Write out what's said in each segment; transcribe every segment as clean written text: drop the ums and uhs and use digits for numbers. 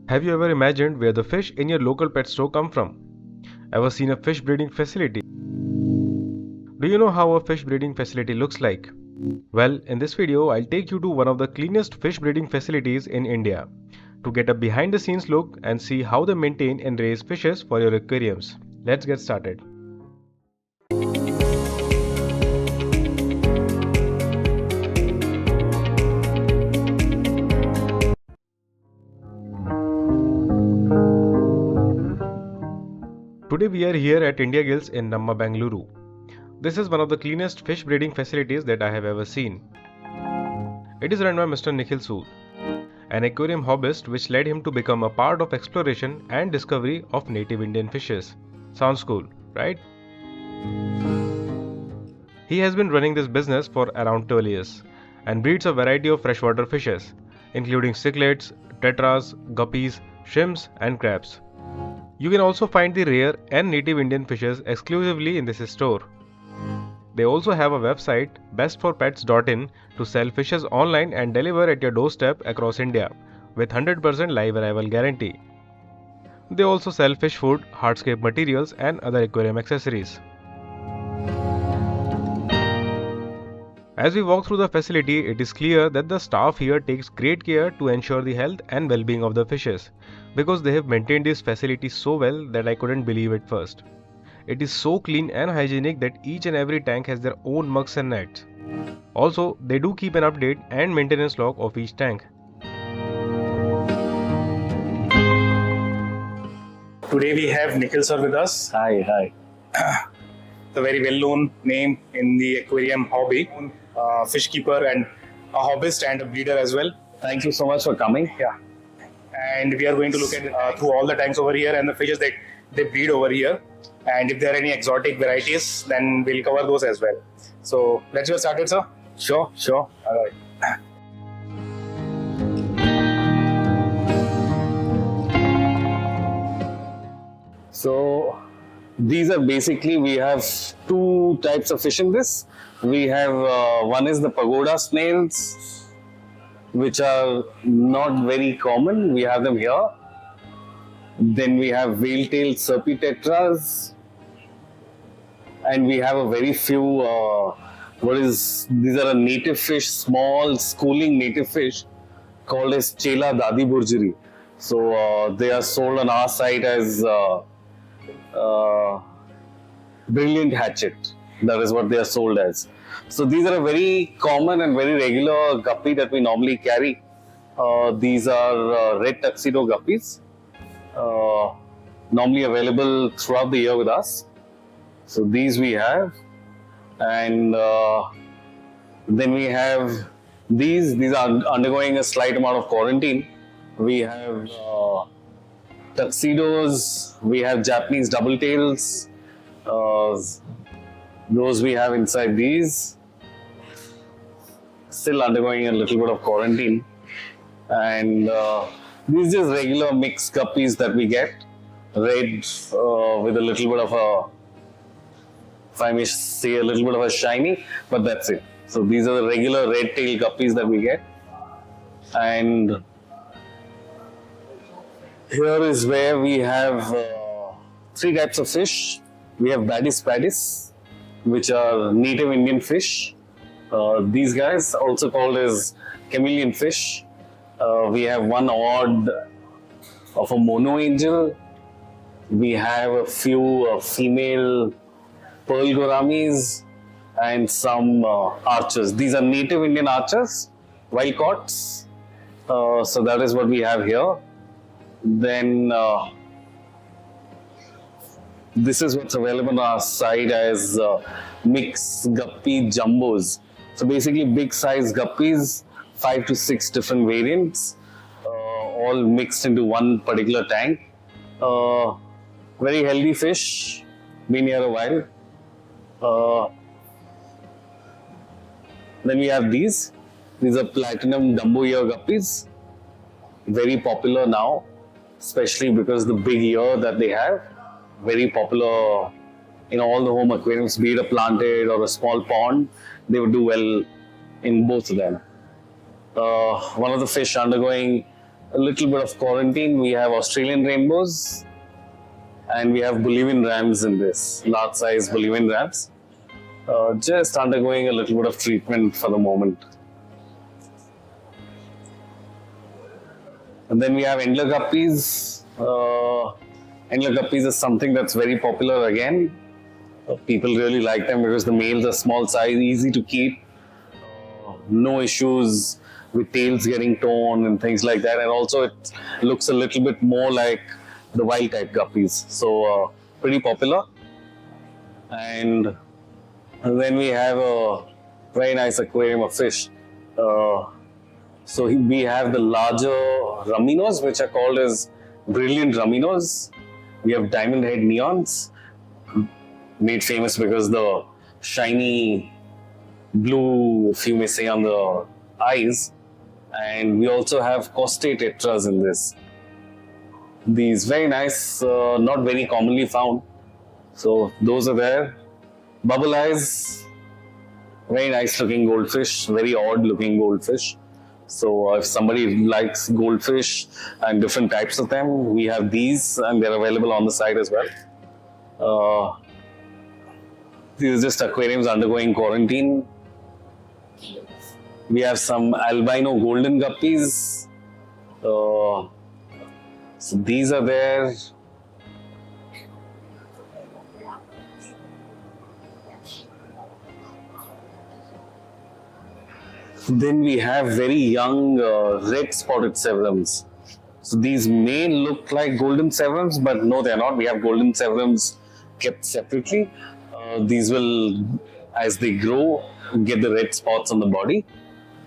Have you ever imagined where the fish in your local pet store come from? Ever seen a fish breeding facility? Do you know how a fish breeding facility looks like? Well, in this video, I'll take you to one of the cleanest fish breeding facilities in India to get a behind the scenes look and see how they maintain and raise fishes for your aquariums. Let's get started. Today we are here at India Gills in Bangalore. This is one of the cleanest fish breeding facilities that I have ever seen. It is run by Mr. Nikhil Sood, an aquarium hobbyist, which led him to become a part of exploration and discovery of native Indian fishes. Sounds cool, right? He has been running this business for around 12 years and breeds a variety of freshwater fishes, including cichlids, tetras, guppies, shrimps, and crabs. You can also find the rare and native Indian fishes exclusively in this store. They also have a website, bestforpets.in, to sell fishes online and deliver at your doorstep across India with 100% live arrival guarantee. They also sell fish food, hardscape materials, and other aquarium accessories. As we walk through the facility, it is clear that the staff here takes great care to ensure the health and well-being of the fishes, because they have maintained this facility so well that I couldn't believe it first. It is so clean and hygienic that each and every tank has their own mugs and nets. Also, they do keep an update and maintenance log of each tank. Today we have Nikhil sir with us. Hi. The very well-known name in the aquarium hobby, fish keeper and a hobbyist and a breeder as well. Thank you so much for coming. Yeah. And we are going to look at through all the tanks over here and the fishes that they breed over here. And if there are any exotic varieties, then we'll cover those as well. So let's get started, sir. Sure. All right. So these are basically, we have two types of fish in this. We have one is the pagoda snails, which are not very common. We have them here. Then we have whale-tailed serpitetras, and we have a very few. These are a native fish, small schooling native fish called as Chela Dadi Burjari. So they are sold on our site as brilliant hatchet. That is what they are sold as. So these are a very common and very regular guppy that we normally carry. These are red tuxedo guppies, normally available throughout the year with us. So these we have, and then we have these are undergoing a slight amount of quarantine. We have tuxedos, we have Japanese double tails, those we have inside these, still undergoing a little bit of quarantine. And these are just regular mixed guppies that we get, red with a little bit of a, if I may say, a little bit of a shiny, but that's it. So these are the regular red tail guppies that we get. And here is where we have three types of fish. We have badis, which are native Indian fish. These guys, also called as chameleon fish. We have one odd of a mono angel. We have a few female pearl gouramis and some archers. These are native Indian archers, wild caughts. So that is what we have here. Then this is what's available on our side as mixed guppy jumbos. So basically big size guppies, 5 to 6 different variants, all mixed into one particular tank. Very healthy fish, been here a while. Then we have these. These are platinum Dumbo ear guppies, very popular now, especially because the big ear that they have, very popular in all the home aquariums, be it a planted or a small pond, they would do well in both of them. One of the fish undergoing a little bit of quarantine. We have Australian rainbows and we have Bolivian rams in this, large size Bolivian rams. Just undergoing a little bit of treatment for the moment. And then we have Endler guppies. Endler guppies is something that's very popular again. People really like them because the males are small size, easy to keep. No issues with tails getting torn and things like that. And also it looks a little bit more like the wild type guppies. So pretty popular. And then we have a very nice aquarium of fish. So we have the larger raminos, which are called as brilliant raminos. We have diamond head neons, made famous because the shiny blue, if you may say, on the eyes. And we also have costate tetras in this. These very nice, not very commonly found. So those are there. Bubble eyes, very nice looking goldfish, very odd looking goldfish. So if somebody likes goldfish and different types of them, we have these and they're available on the site as well. These are just aquariums undergoing quarantine. We have some albino golden guppies. So these are there. Then we have very young red spotted severums. So these may look like golden severums, but no, they're not. We have golden severums kept separately. These will, as they grow, get the red spots on the body.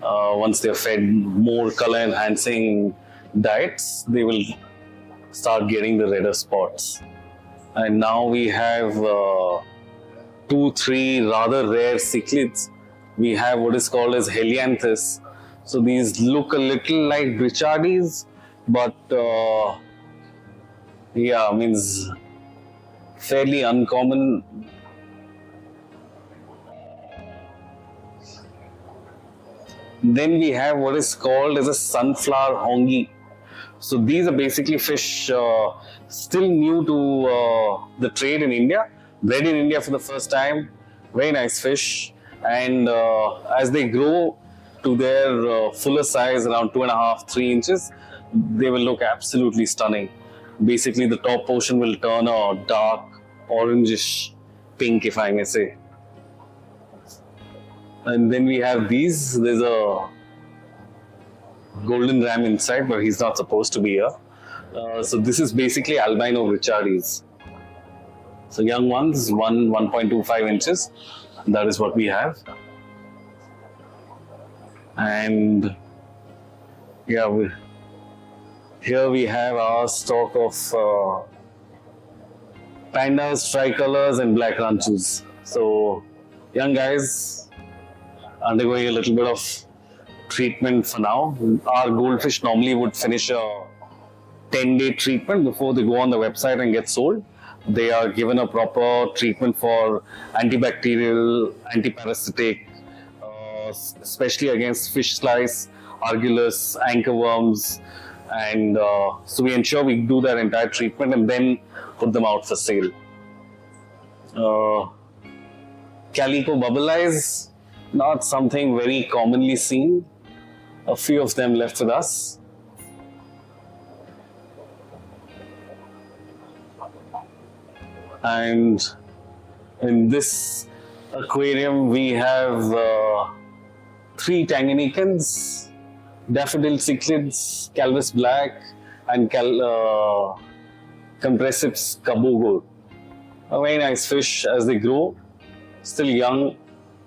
Once they're fed more color enhancing diets, they will start getting the redder spots. And now we have 2-3 rather rare cichlids. We have what is called as helianthus. So these look a little like Brichardis, but yeah, means fairly uncommon. Then we have what is called as a sunflower hongi. So these are basically fish still new to the trade in India, bred in India for the first time. Very nice fish. And as they grow to their fuller size, around 2.5-3 inches, they will look absolutely stunning. Basically, the top portion will turn a dark orangish pink, if I may say. And then we have these. There's a golden ram inside, but he's not supposed to be here. So this is basically albino Richardis. So young ones, 1.25 inches. That is what we have. And yeah, here we have our stock of pandas, tricolors and black ranchus. So young guys undergoing a little bit of treatment for now. Our goldfish normally would finish a 10-day treatment before they go on the website and get sold. They are given a proper treatment for antibacterial, antiparasitic, especially against fish slice, argillus, anchor worms, and so we ensure we do that entire treatment and then put them out for sale. Calico bubble eyes, not something very commonly seen. A few of them left with us. And in this aquarium, we have 3 Tanganyikans, daffodil cichlids, Calvus black, and Compressips kabogo. A very nice fish as they grow. Still young,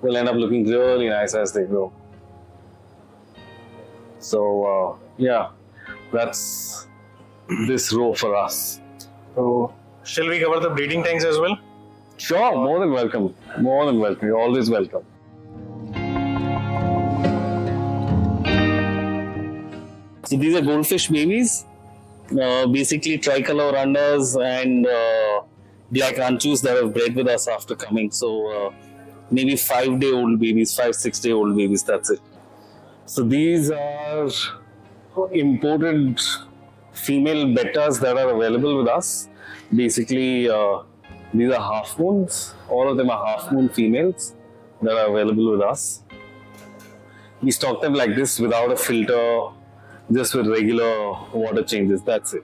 will end up looking really nice as they grow. So yeah, that's this row for us. So shall we cover the breeding tanks as well? Sure, more than welcome. More than welcome. You're always welcome. So these are goldfish babies. Basically tricolor runners and black ranchus that have bred with us after coming. So maybe 5-day-old babies, 5-6-day-old babies, that's it. So these are imported female bettas that are available with us. Basically, these are half moons. All of them are half moon females that are available with us. We stock them like this without a filter, just with regular water changes. That's it.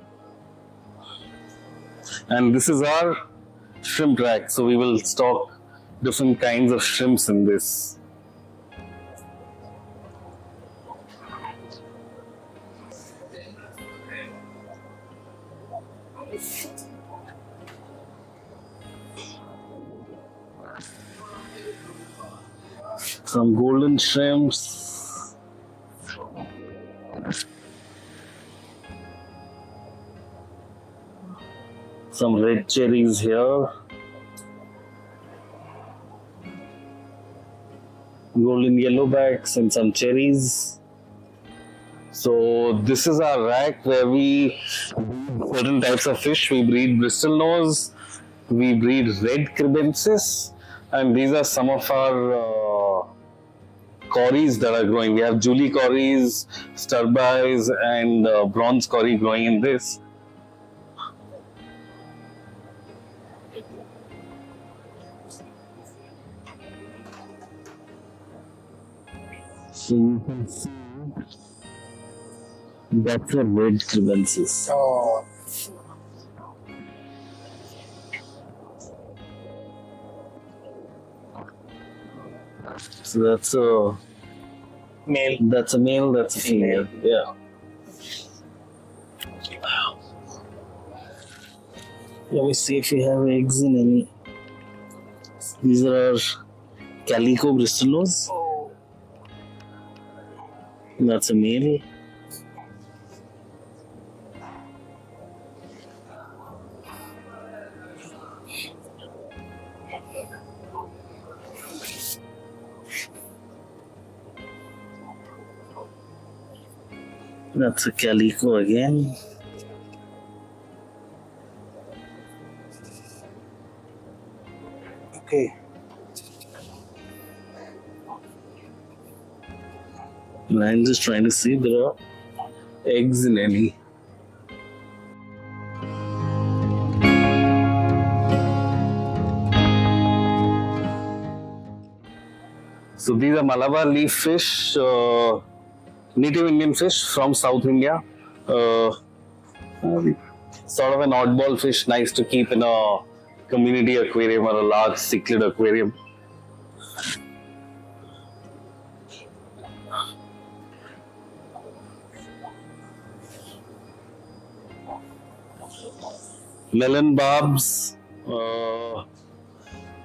And this is our shrimp rack. So we will stock different kinds of shrimps in this. Some golden shrimps. Some red cherries here. Golden yellowbacks and some cherries. So this is our rack where we breed certain types of fish. We breed Bristol nose, we breed red crebensis, and these are some of our cories that are growing. We have Julie cories, sturbys, and bronze cory growing in this. So you can see that's a red crebensis. Oh, So that's a male. That's a male, that's a female. Yeah. Let me see if we have eggs in any. These are our calico Bristol nose. That's a male. That's a calico again. Okay. And I'm just trying to see if there are eggs in any. So these are Malabar leaf fish, native Indian fish from South India. Sort of an oddball fish, nice to keep in a community aquarium or a large cichlid aquarium. Melon barbs,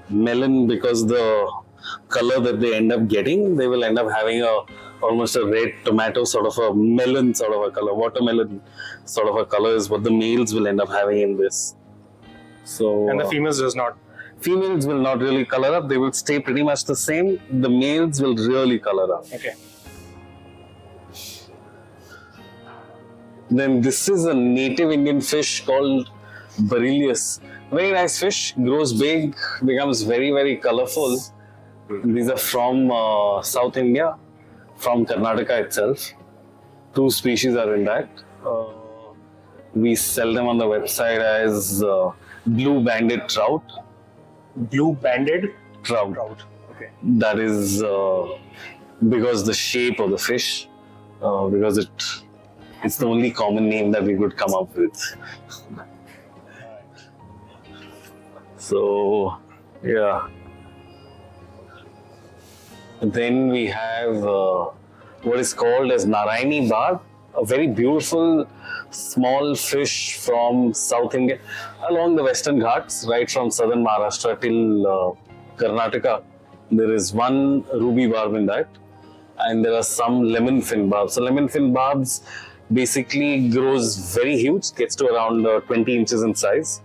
melon because the color that they end up getting, they will end up having almost a red tomato sort of a melon sort of a color, watermelon sort of a color is what the males will end up having in this. So And the females does not. Females will not really color up, they will stay pretty much the same. The males will really color up. Okay. Then this is a native Indian fish called Beryllius. Very nice fish, grows big, becomes very, very colorful. These are from South India, from Karnataka itself. 2 species are in that. We sell them on the website as blue banded trout. Blue banded Trout. trout. Okay. That is because the shape of the fish, because it's the only common name that we could come up with. So, yeah. Then we have what is called as Narayani barb, a very beautiful small fish from South India, along the Western Ghats, right from southern Maharashtra till Karnataka. There is one ruby barb in that, and there are some lemon fin barbs. So lemon fin barbs basically grows very huge, gets to around 20 inches in size.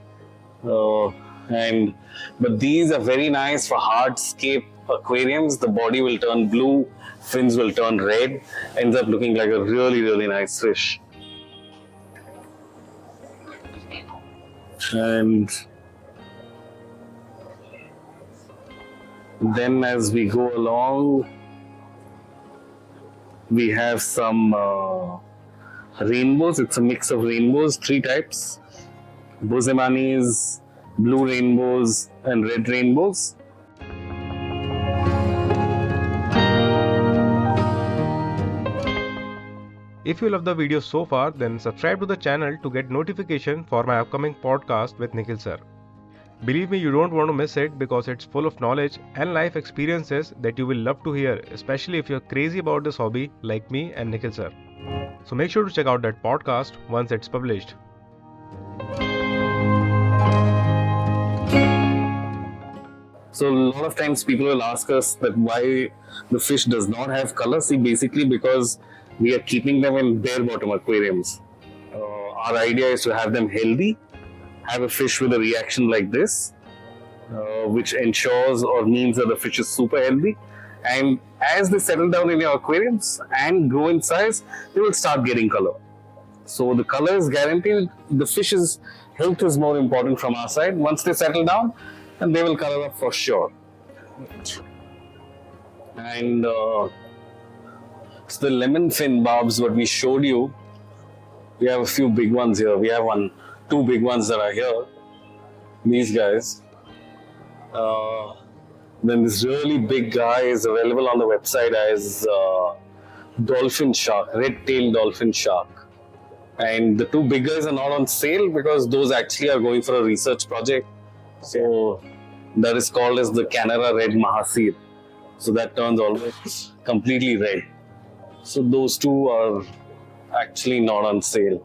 But these are very nice for hardscape aquariums. The body will turn blue, fins will turn red, ends up looking like a really, really nice fish. And then as we go along, we have some rainbows. It's a mix of rainbows, 3 types: Bosemanis, blue rainbows, and red rainbows. If you love the video so far, then subscribe to the channel to get notification for my upcoming podcast with Nikhil sir. Believe me, you don't want to miss it because it's full of knowledge and life experiences that you will love to hear, especially if you're crazy about this hobby like me and Nikhil sir. So make sure to check out that podcast once it's published. So a lot of times people will ask us that why the fish does not have color. See, basically because we are keeping them in bare bottom aquariums. Our idea is to have them healthy, have a fish with a reaction like this, which ensures or means that the fish is super healthy. And as they settle down in your aquariums and grow in size, they will start getting color. So the color is guaranteed. The fish's health is more important from our side. Once they settle down, and they will color up for sure. And so the lemon fin barbs, what we showed you, we have a few big ones here. We have 2 big ones that are here. These guys. Then this really big guy is available on the website as dolphin shark, red-tailed dolphin shark. And the 2 big guys are not on sale because those actually are going for a research project. So that is called as the Canara Red Mahasir. So that turns almost completely red. So those 2 are actually not on sale.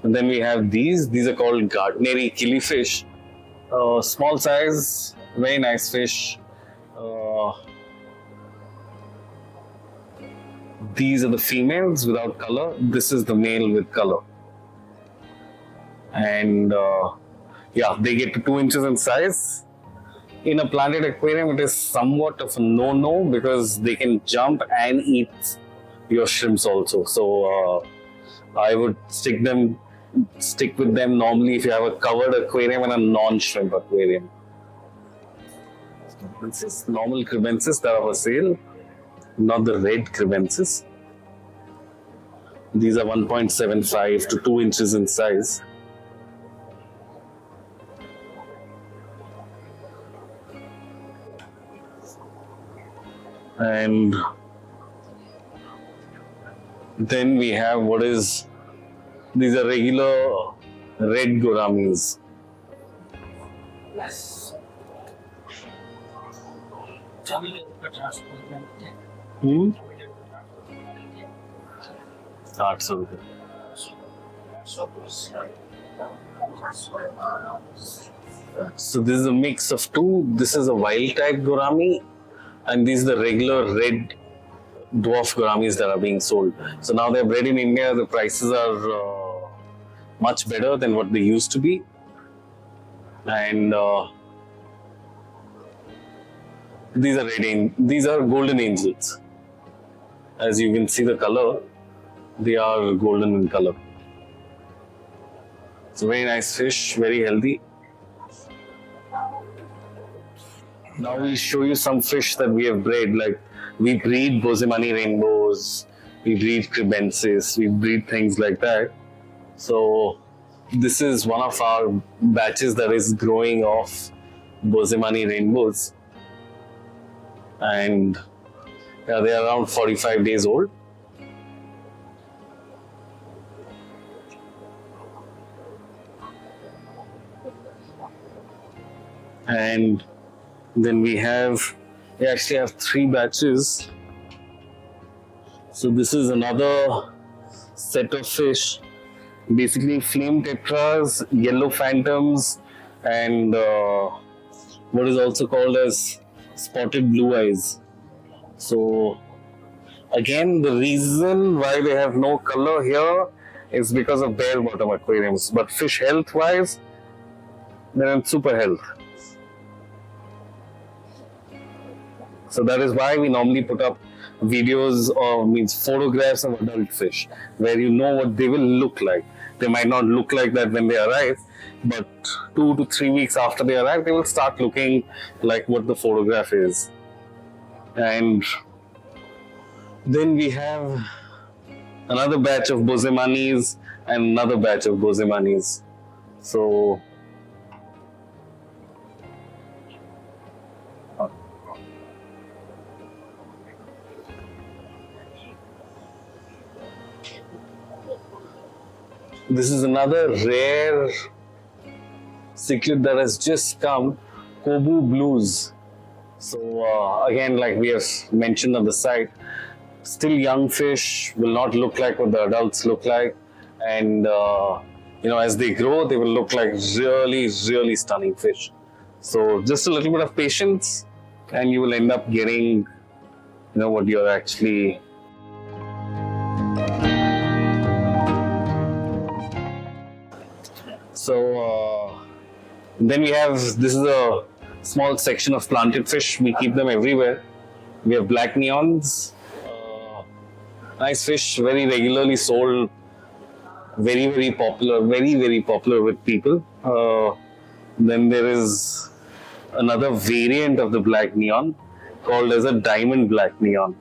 And then we have these. These are called Gardneri killifish. Small size, very nice fish. These are the females without color. This is the male with color. And yeah, they get to 2 inches in size. In a planted aquarium, it is somewhat of a no-no because they can jump and eat your shrimps also. So I would stick with them normally if you have a covered aquarium and a non-shrimp aquarium. This is normal crebensis that are for sale, not the red crebensis. These are 1.75 to 2 inches in size. And then we have these are regular red gouramis. So this is a mix of 2. This is a wild type gourami, and these are the regular red dwarf gouramis that are being sold. So now they're bred in India. The prices are much better than what they used to be, and these are golden angels. As you can see the color, they are golden in color. It's a very nice fish, very healthy. Now we'll show you some fish that we have bred. Like we breed Bosemani rainbows, we breed crebensis, we breed things like that. So this is one of our batches that is growing off Bosemani rainbows. And yeah, they are around 45 days old. And then we actually have 3 batches. So this is another set of fish. Basically flame tetras, yellow phantoms, and what is also called as spotted blue eyes. So again, the reason why they have no color here is because of bare bottom aquariums. But fish health wise, they're in super health. So that is why we normally put up videos or photographs of adult fish, where you know what they will look like. They might not look like that when they arrive, but 2 to 3 weeks after they arrive, they will start looking like what the photograph is. And Then we have another batch of bosemanis and another batch of bosemanis. So this is another rare cichlid that has just come, Kobu Blues. So again, like we have mentioned on the site, still young fish, will not look like what the adults look like, and as they grow, they will look like really, really stunning fish. So just a little bit of patience, and you will end up getting, what you're actually. So then we have, this is a small section of planted fish. We keep them everywhere. We have black neons, nice fish, very regularly sold, very, very popular, very, very popular with people. Then there is another variant of the black neon called as a diamond black neon.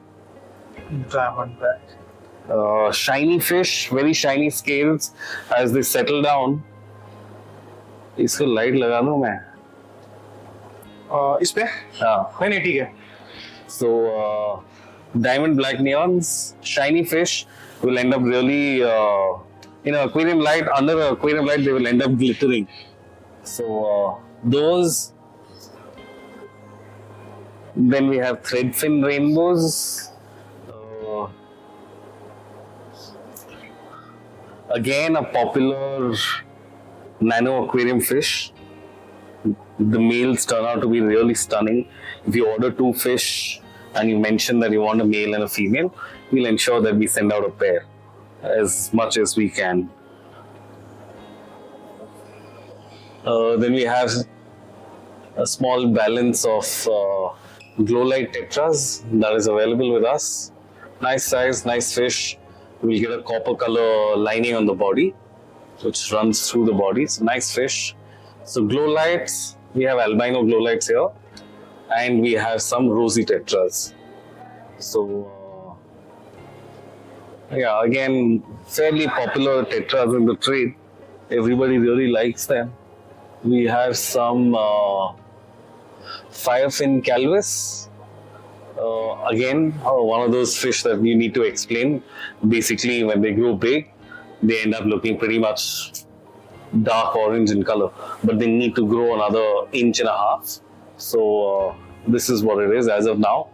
Diamond black. Shiny fish, very shiny scales. As they settle down, इसको light लगा दूं मैं इस पे हाँ नहीं ठीक है. So diamond black neons, shiny fish will end up really aquarium light, under aquarium light they will end up glittering. So those. Then we have threadfin rainbows. Again a popular nano aquarium fish. The males turn out to be really stunning. If you order 2 fish and you mention that you want a male and a female, we'll ensure that we send out a pair as much as we can. Then we have a small balance of glow light tetras that is available with us. Nice size, nice fish. We'll get a copper color lining on the body, which runs through the body. So nice fish. So glow lights, we have albino glow lights here, and we have some rosy tetras. So again, fairly popular tetras in the trade. Everybody really likes them. We have some firefin calvus. Again, one of those fish that you need to explain. Basically, when they grow big, they end up looking pretty much dark orange in color, but they need to grow another 1.5 inches. So this is what it is as of now.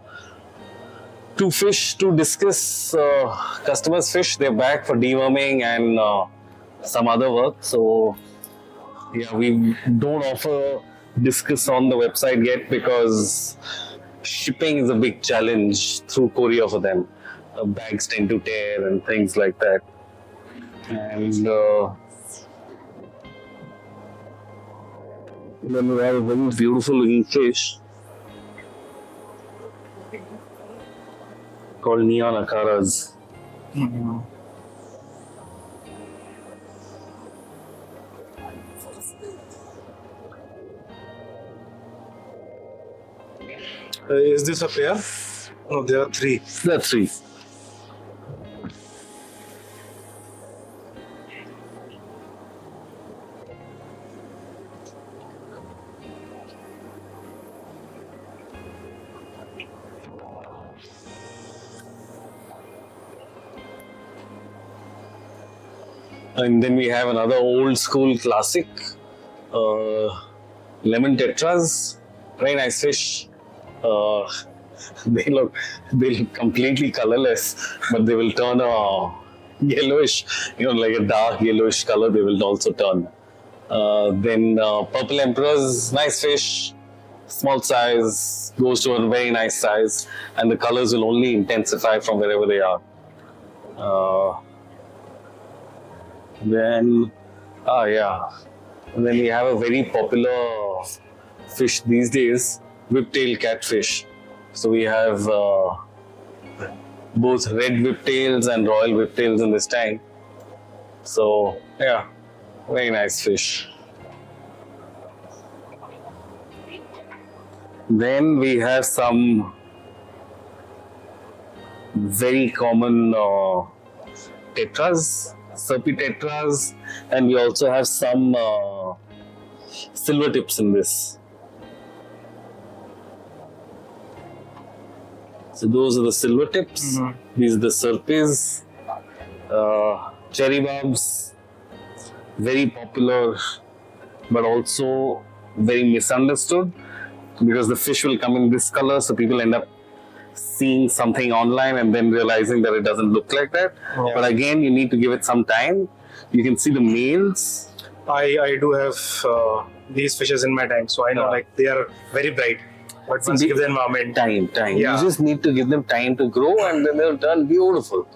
2 fish to discuss customers' fish. They're back for deworming and some other work. So we don't offer discus on the website yet because shipping is a big challenge through courier for them. Bags tend to tear and things like that. And then we have a very beautiful looking fish called neon acaras. Is this a pair? No, there are 3. There are 3. And then we have another old school classic, lemon tetras. Very nice fish. They look completely colorless, but they will turn a yellowish, like a dark yellowish color. They will also turn. Then purple emperors, nice fish, small size, goes to a very nice size, and the colors will only intensify from wherever they are. Then we have a very popular fish these days, whiptail catfish. So we have both red whiptails and royal whiptails in this tank. So very nice fish. Then we have some very common tetras, Serpi tetras, and we also have some silver tips in this. So those are the silver tips. These are the Serpis, cherry barbs, very popular, but also very misunderstood because the fish will come in this color, so people end up seeing something online and then realizing that it doesn't look like that. Yeah. But again, you need to give it some time. You can see the males. I do have these fishes in my tank, so I know like they are very bright. But once you give them environment, Time. Yeah. You just need to give them time to grow and then they'll turn beautiful.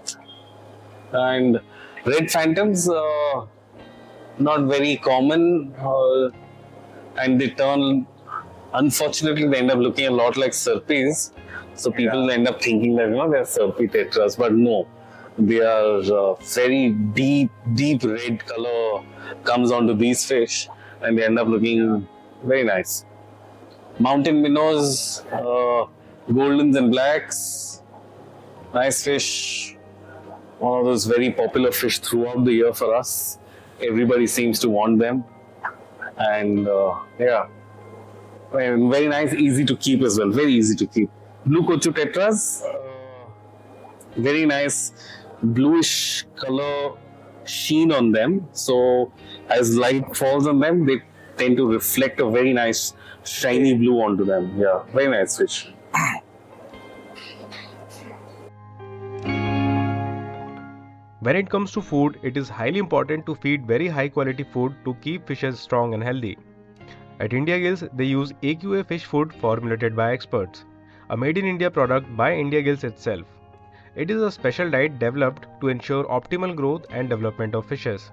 And red phantoms, not very common, and they turn, unfortunately, they end up looking a lot like Serpis. So people end up thinking that, they're Serpi tetras, but no. They are very deep red color comes onto these fish and they end up looking very nice. Mountain minnows, goldens and blacks, nice fish. One of those very popular fish throughout the year for us. Everybody seems to want them. And very nice, easy to keep as well, very easy to keep. Blue Kochu tetras, very nice bluish color sheen on them. So as light falls on them, they tend to reflect a very nice shiny blue onto them. Yeah, very nice fish. When it comes to food, it is highly important to feed very high quality food to keep fishes strong and healthy. At India Gills, they use AQA fish food formulated by experts, a made in India product by India Gills itself. It is a special diet developed to ensure optimal growth and development of fishes.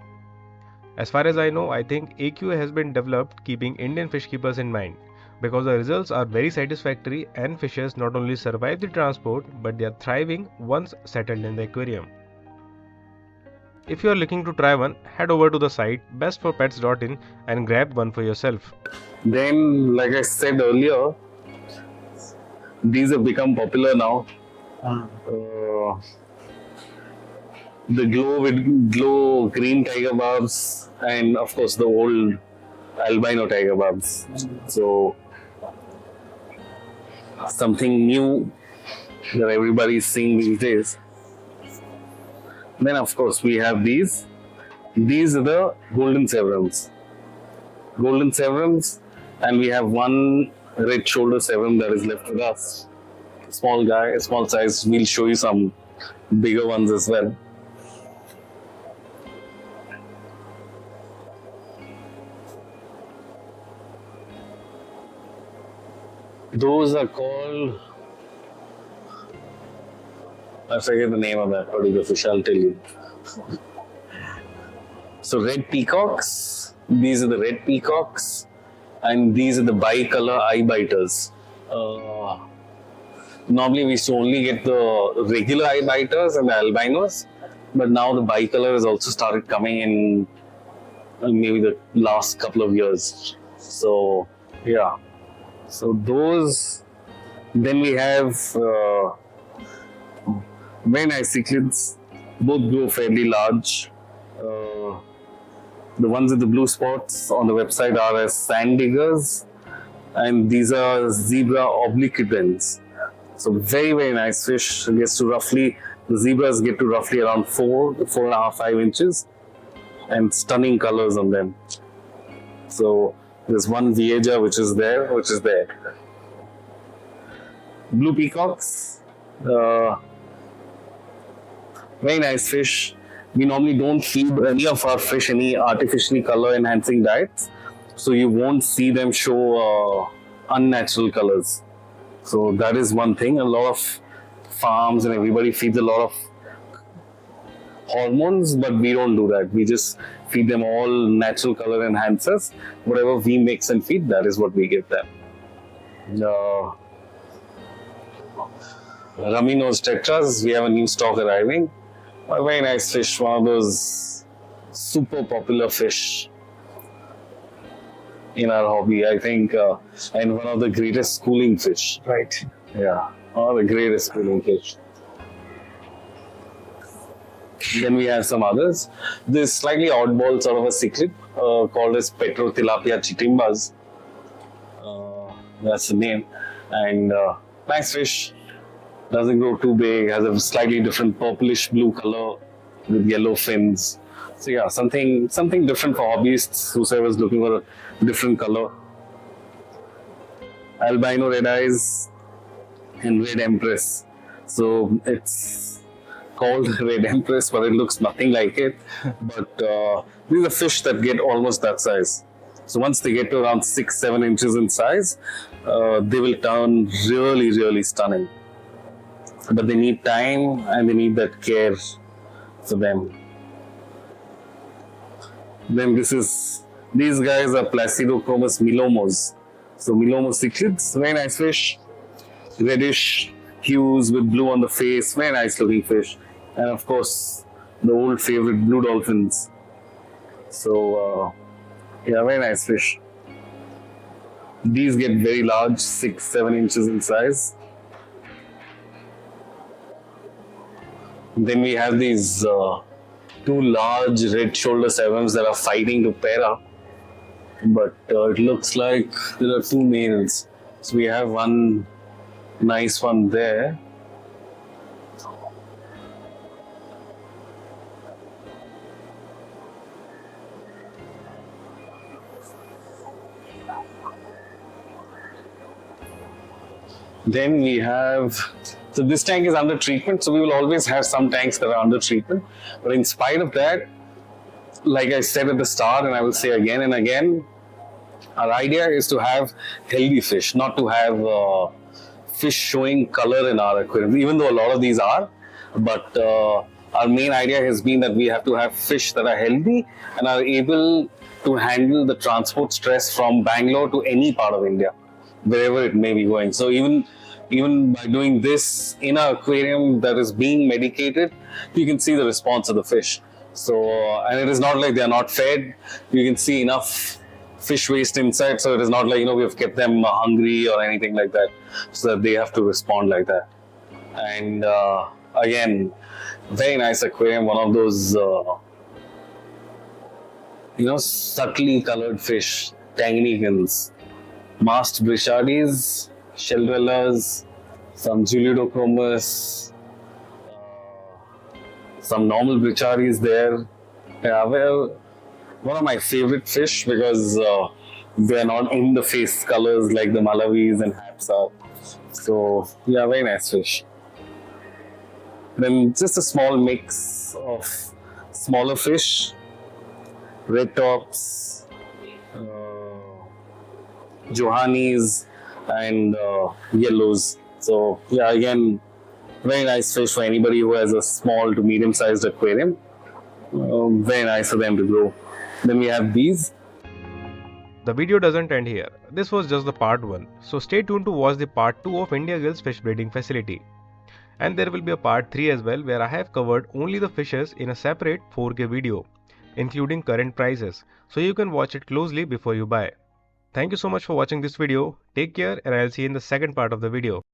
As far as I know, I think AQA has been developed keeping Indian fish keepers in mind, because the results are very satisfactory and fishes not only survive the transport but they are thriving once settled in the aquarium. If you are looking to try one, head over to the site bestforpets.in and grab one for yourself. Then, like I said earlier, these have become popular now. The glow green tiger barbs and of course the old albino tiger barbs. So something new that everybody is seeing these days. Then of course we have these. These are the golden severums. Golden severums, and we have one red shoulder severum that is left with us. Small guy, small size. We'll show you some bigger ones as well. Those are called, I forget the name of that particular fish, I'll tell you. So red peacocks, these are the red peacocks, and these are the bicolor eye biters. Normally we used to only get the regular eye biters and the albinos, but now the bicolor has also started coming in maybe the last couple of years. So yeah, so those. Then we have very nice cichlids, both grow fairly large. The ones with the blue spots on the website are as sand diggers, and these are zebra obliquidens. So very nice fish. Gets to roughly, the zebras get to roughly around 4.5, 5 inches, and stunning colors on them. So there's one Vieja which is there. Blue peacocks, very nice fish. We normally don't feed any of our fish any artificially color enhancing diets, so you won't see them show unnatural colors. So that is one thing. A lot of farms and everybody feeds a lot of hormones, but we don't do that. We just feed them all natural color enhancers. Whatever we mix and feed, that is what we give them. Rummy nose tetras, we have a new stock arriving. A very nice fish, one of those super popular fish in our hobby, I think, and one of the greatest schooling fish. right. Yeah, one of the greatest schooling fish. Then we have some others. This slightly oddball sort of a cichlid called as Petrotilapia chitimbas. That's the name. And nice fish. Doesn't grow too big. Has a slightly different purplish blue color with yellow fins. So yeah, something different for hobbyists. Whoever's looking for a different color. Albino red eyes and red empress. So it's called red empress, but it looks nothing like it. But these are fish that get almost that size. So once they get to around 6-7 inches in size, they will turn really, really stunning. But they need time and they need that care for them. Then these guys are Placidochromis milomos. So Milomo cichlids, very nice fish. Reddish hues with blue on the face, very nice looking fish. And of course, the old favorite blue dolphins. So yeah, very nice fish. These get very large, 6-7 inches in size. Then we have these two large red shoulder sevens that are fighting to pair up. But it looks like there are two males. So we have one nice one there. Then we have, so this tank is under treatment, so we will always have some tanks that are under treatment. But in spite of that, like I said at the start, and I will say again and again, our idea is to have healthy fish, not to have fish showing color in our aquarium, even though a lot of these are. But our main idea has been that we have to have fish that are healthy and are able to handle the transport stress from Bangalore to any part of India, wherever it may be going. So even by doing this in an aquarium that is being medicated, you can see the response of the fish. So, and it is not like they are not fed. You can see enough fish waste inside, so it is not like, we have kept them hungry or anything like that, so that they have to respond like that. And again, very nice aquarium, one of those subtly colored fish, Tanganigans, masked Brichardis, shell dwellers, some Juliodochromis, some normal Brichardis there. Yeah, well, one of my favorite fish because they are not in the face colors like the Malavis and Haps are. So yeah, very nice fish. Then just a small mix of smaller fish, red tops, Johannis, and yellows. So yeah, again, very nice fish for anybody who has a small to medium sized aquarium. Very nice for them to grow. Then we have these. The video doesn't end here. This was just the part 1. So stay tuned to watch the part 2 of India Gills fish breeding facility. And there will be a part 3 as well, where I have covered only the fishes in a separate 4K video, including current prices. So you can watch it closely before you buy. Thank you so much for watching this video. Take care, and I'll see you in the second part of the video.